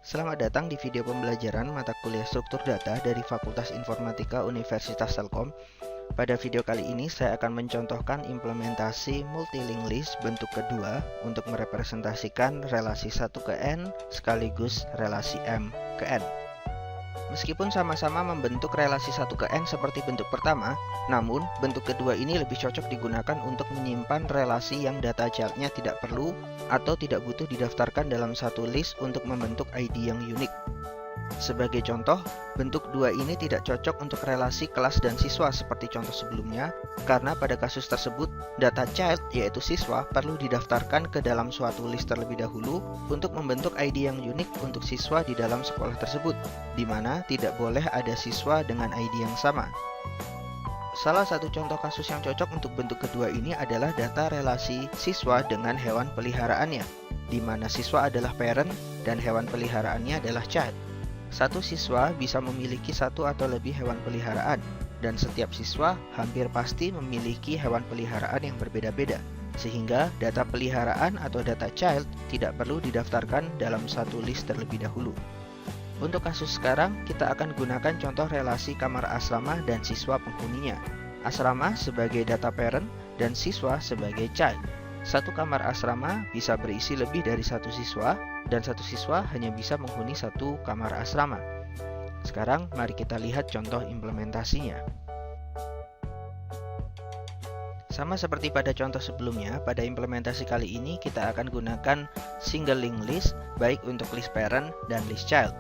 Selamat datang di video pembelajaran mata kuliah struktur data dari Fakultas Informatika Universitas Telkom. Pada video kali ini saya akan mencontohkan implementasi multilink list bentuk kedua untuk merepresentasikan relasi 1 ke N sekaligus relasi M ke N. Meskipun sama-sama membentuk relasi 1 ke N seperti bentuk pertama, namun bentuk kedua ini lebih cocok digunakan untuk menyimpan relasi yang data childnya tidak perlu atau tidak butuh didaftarkan dalam satu list untuk membentuk ID yang unik. Sebagai contoh, bentuk 2 ini tidak cocok untuk relasi kelas dan siswa seperti contoh sebelumnya, karena pada kasus tersebut, data child yaitu siswa perlu didaftarkan ke dalam suatu list terlebih dahulu untuk membentuk ID yang unik untuk siswa di dalam sekolah tersebut, di mana tidak boleh ada siswa dengan ID yang sama. Salah satu contoh kasus yang cocok untuk bentuk kedua ini adalah data relasi siswa dengan hewan peliharaannya, di mana siswa adalah parent dan hewan peliharaannya adalah child. Satu siswa bisa memiliki satu atau lebih hewan peliharaan, dan setiap siswa hampir pasti memiliki hewan peliharaan yang berbeda-beda, sehingga data peliharaan atau data child tidak perlu didaftarkan dalam satu list terlebih dahulu. Untuk kasus sekarang, kita akan gunakan contoh relasi kamar asrama dan siswa penghuninya. Asrama sebagai data parent dan siswa sebagai child. Satu kamar asrama bisa berisi lebih dari satu siswa, dan satu siswa hanya bisa menghuni satu kamar asrama. Sekarang mari kita lihat contoh implementasinya. Sama seperti pada contoh sebelumnya, pada implementasi kali ini kita akan gunakan single link list baik untuk list parent dan list child.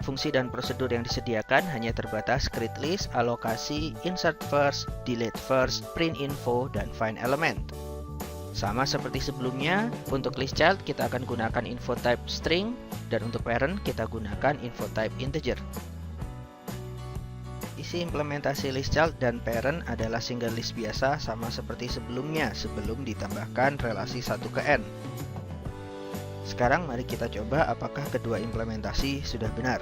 Fungsi dan prosedur yang disediakan hanya terbatas create list, alokasi, insert first, delete first, print info, dan find element. Sama seperti sebelumnya, untuk list child kita akan gunakan info type string, dan untuk parent kita gunakan info type integer. Isi implementasi list child dan parent adalah single list biasa sama seperti sebelumnya sebelum ditambahkan relasi 1 ke N. Sekarang mari kita coba apakah kedua implementasi sudah benar.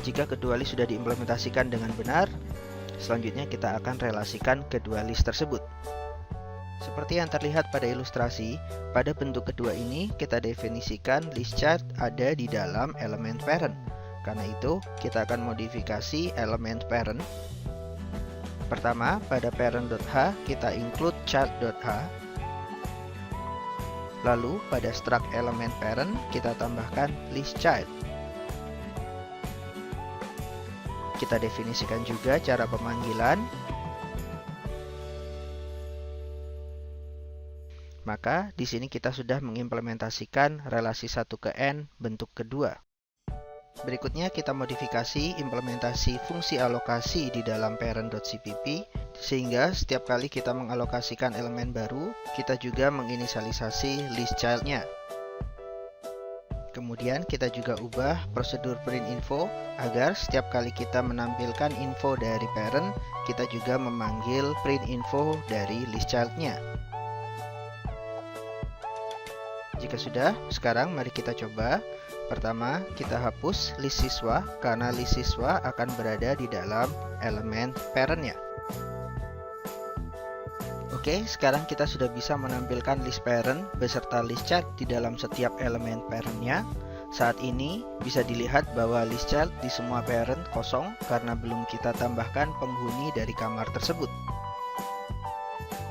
Jika kedua list sudah diimplementasikan dengan benar, selanjutnya kita akan relasikan kedua list tersebut. Seperti yang terlihat pada ilustrasi, pada bentuk kedua ini kita definisikan list child ada di dalam elemen parent. Karena itu, kita akan modifikasi elemen parent. Pertama, pada parent.h kita include child.h. Lalu, pada struct elemen parent kita tambahkan list child. Kita definisikan juga cara pemanggilan. Maka di sini kita sudah mengimplementasikan relasi 1 ke N bentuk kedua. Berikutnya kita modifikasi implementasi fungsi alokasi di dalam parent.cpp sehingga setiap kali kita mengalokasikan elemen baru, kita juga menginisialisasi list child-nya. Kemudian kita juga ubah prosedur print info agar setiap kali kita menampilkan info dari parent, kita juga memanggil print info dari list child-nya. Jika sudah, sekarang mari kita coba. Pertama, kita hapus list siswa karena list siswa akan berada di dalam elemen parent-nya. Oke, sekarang kita sudah bisa menampilkan list parent beserta list child di dalam setiap elemen parent-nya. Saat ini bisa dilihat bahwa list child di semua parent kosong karena belum kita tambahkan penghuni dari kamar tersebut.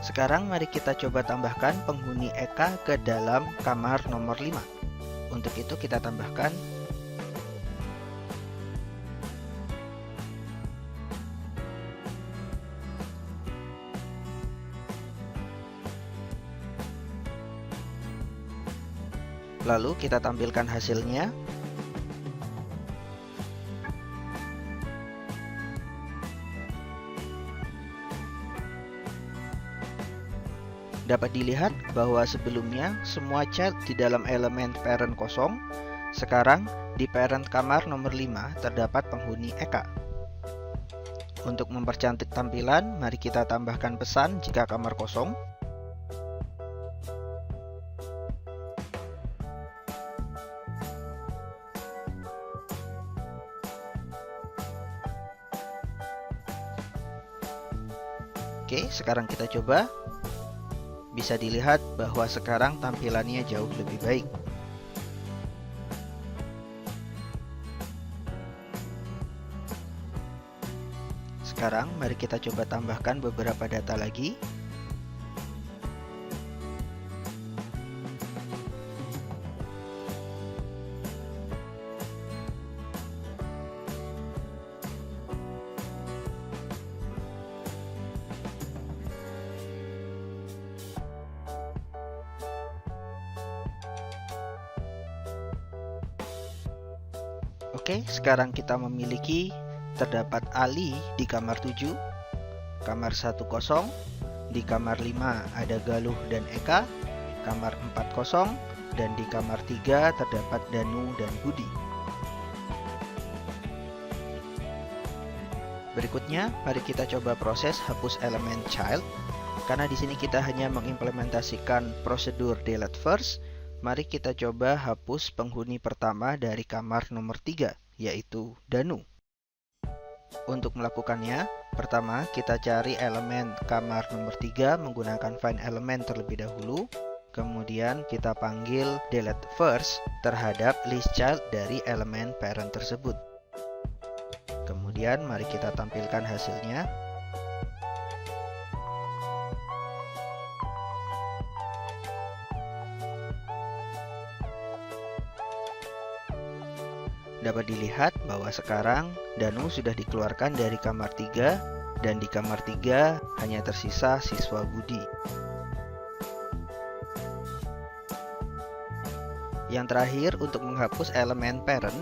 Sekarang mari kita coba tambahkan penghuni Eka ke dalam kamar nomor 5. Untuk itu kita tambahkan lalu kita tampilkan hasilnya. Dapat dilihat bahwa sebelumnya semua child di dalam elemen parent kosong. Sekarang di parent kamar nomor 5 terdapat penghuni Eka. Untuk mempercantik tampilan, mari kita tambahkan pesan jika kamar kosong. Oke, sekarang kita coba. Bisa dilihat bahwa sekarang tampilannya jauh lebih baik. Sekarang mari kita coba tambahkan beberapa data lagi. Oke, sekarang kita memiliki terdapat Ali di kamar 7, kamar 1 kosong, di kamar 5 ada Galuh dan Eka, kamar 4 kosong, dan di kamar 3 terdapat Danu dan Budi. Berikutnya, mari kita coba proses hapus elemen child. Karena di sini kita hanya mengimplementasikan prosedur delete first, mari kita coba hapus penghuni pertama dari kamar nomor 3, yaitu Danu. Untuk melakukannya, pertama kita cari elemen kamar nomor 3 menggunakan find element terlebih dahulu. Kemudian kita panggil delete first terhadap list child dari elemen parent tersebut. Kemudian mari kita tampilkan hasilnya. Dapat dilihat bahwa sekarang Danu sudah dikeluarkan dari kamar 3 dan di kamar 3 hanya tersisa siswa Budi. Yang terakhir, untuk menghapus elemen parent,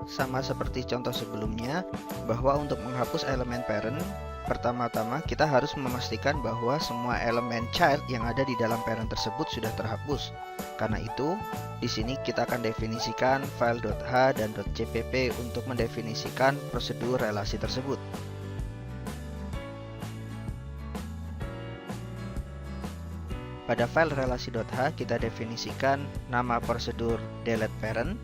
sama seperti contoh sebelumnya, bahwa untuk menghapus elemen parent, pertama-tama kita harus memastikan bahwa semua elemen child yang ada di dalam parent tersebut sudah terhapus. Karena itu, di sini kita akan definisikan file.h dan .cpp untuk mendefinisikan prosedur relasi tersebut. Pada file relasi.h kita definisikan nama prosedur delete parent,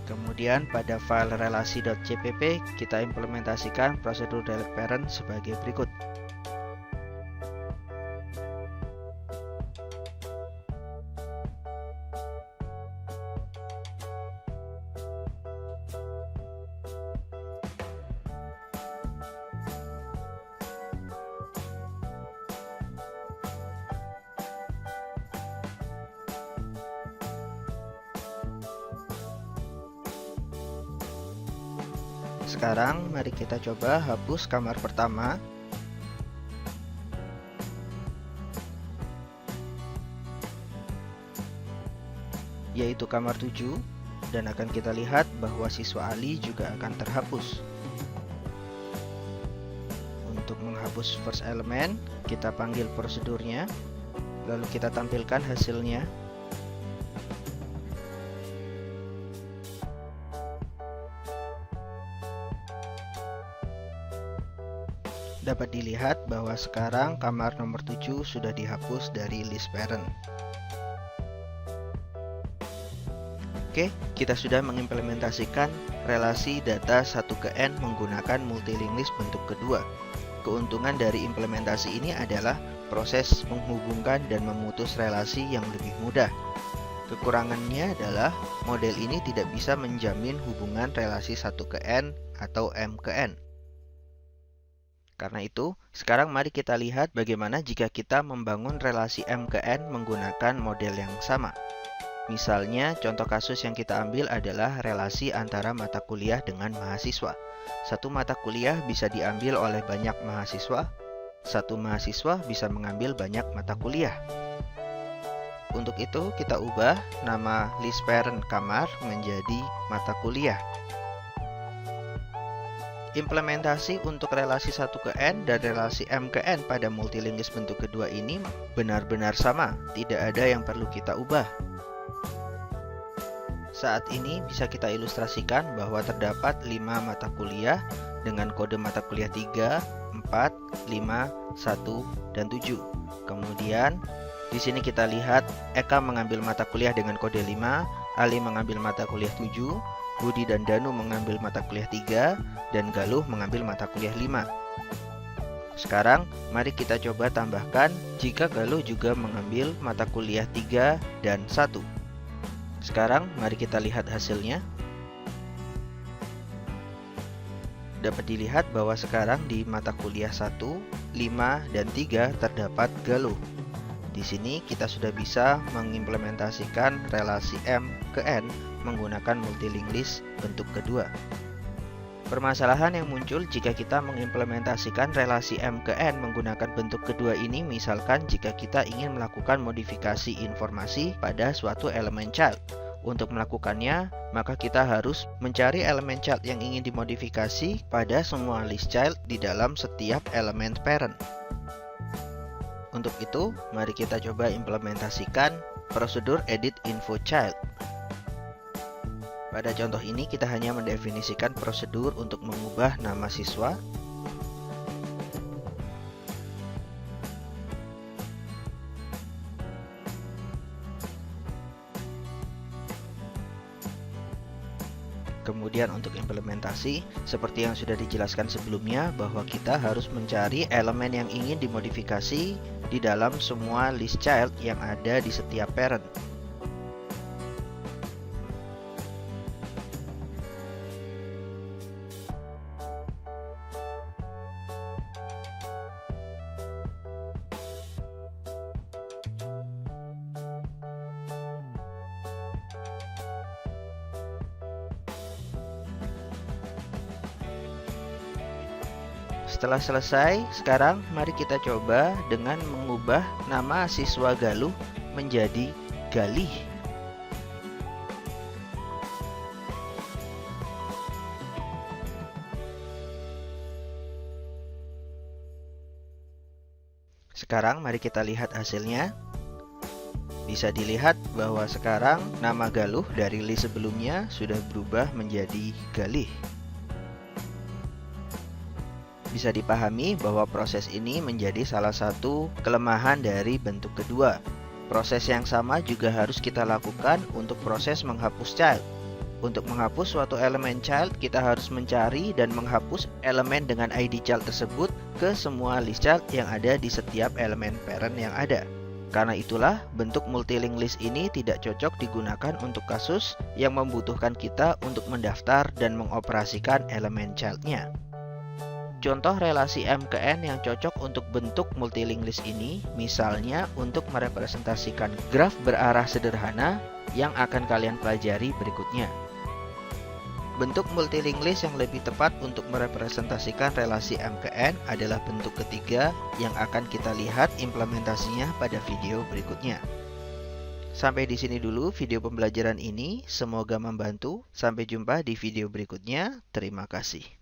kemudian pada file relasi.cpp kita implementasikan prosedur delete parent sebagai berikut. Sekarang mari kita coba hapus kamar pertama. Yaitu kamar 7, dan akan kita lihat bahwa siswa Ali juga akan terhapus. Untuk menghapus first element, kita panggil prosedurnya, lalu kita tampilkan hasilnya. Dapat dilihat bahwa sekarang kamar nomor 7 sudah dihapus dari list parent. Oke, kita sudah mengimplementasikan relasi data 1 ke N menggunakan multi-linked list bentuk kedua. Keuntungan dari implementasi ini adalah proses menghubungkan dan memutus relasi yang lebih mudah. Kekurangannya adalah model ini tidak bisa menjamin hubungan relasi 1 ke N atau M ke N. Karena itu, sekarang mari kita lihat bagaimana jika kita membangun relasi M ke N menggunakan model yang sama. Misalnya, contoh kasus yang kita ambil adalah relasi antara mata kuliah dengan mahasiswa. Satu mata kuliah bisa diambil oleh banyak mahasiswa, satu mahasiswa bisa mengambil banyak mata kuliah. Untuk itu, kita ubah nama list parent kamar menjadi mata kuliah. Implementasi untuk relasi 1 ke N dan relasi M ke N pada multi-linked list bentuk kedua ini benar-benar sama, tidak ada yang perlu kita ubah. Saat ini bisa kita ilustrasikan bahwa terdapat 5 mata kuliah dengan kode mata kuliah 3, 4, 5, 1, dan 7. Kemudian di sini kita lihat Eka mengambil mata kuliah dengan kode 5, Ali mengambil mata kuliah 7, Budi dan Danu mengambil mata kuliah 3, dan Galuh mengambil mata kuliah 5. Sekarang mari kita coba tambahkan jika Galuh juga mengambil mata kuliah 3 dan 1. Sekarang mari kita lihat hasilnya. Dapat dilihat bahwa sekarang di mata kuliah 1, 5, dan 3 terdapat Galuh. Di sini kita sudah bisa mengimplementasikan relasi M ke N menggunakan multilingue list bentuk kedua. Permasalahan yang muncul jika kita mengimplementasikan relasi M ke N menggunakan bentuk kedua ini, misalkan jika kita ingin melakukan modifikasi informasi pada suatu elemen child. Untuk melakukannya, maka kita harus mencari elemen child yang ingin dimodifikasi pada semua list child di dalam setiap elemen parent. Untuk itu, mari kita coba implementasikan prosedur edit info child. Pada contoh ini kita hanya mendefinisikan prosedur untuk mengubah nama siswa, kemudian untuk implementasi, seperti yang sudah dijelaskan sebelumnya, bahwa kita harus mencari elemen yang ingin dimodifikasi di dalam semua list child yang ada di setiap parent. Setelah selesai, sekarang mari kita coba dengan mengubah nama siswa Galuh menjadi Galih. Sekarang mari kita lihat hasilnya. Bisa dilihat bahwa sekarang nama Galuh dari list sebelumnya sudah berubah menjadi Galih. Bisa dipahami bahwa proses ini menjadi salah satu kelemahan dari bentuk kedua. Proses yang sama juga harus kita lakukan untuk proses menghapus child. Untuk menghapus suatu elemen child, kita harus mencari dan menghapus elemen dengan ID child tersebut ke semua list child yang ada di setiap elemen parent yang ada. Karena itulah, bentuk multilingue list ini tidak cocok digunakan untuk kasus yang membutuhkan kita untuk mendaftar dan mengoperasikan elemen child-nya. Contoh relasi M ke N yang cocok untuk bentuk multilingue list ini, misalnya untuk merepresentasikan graf berarah sederhana yang akan kalian pelajari berikutnya. Bentuk multilingue list yang lebih tepat untuk merepresentasikan relasi M ke N adalah bentuk ketiga yang akan kita lihat implementasinya pada video berikutnya. Sampai di sini dulu video pembelajaran ini, semoga membantu. Sampai jumpa di video berikutnya. Terima kasih.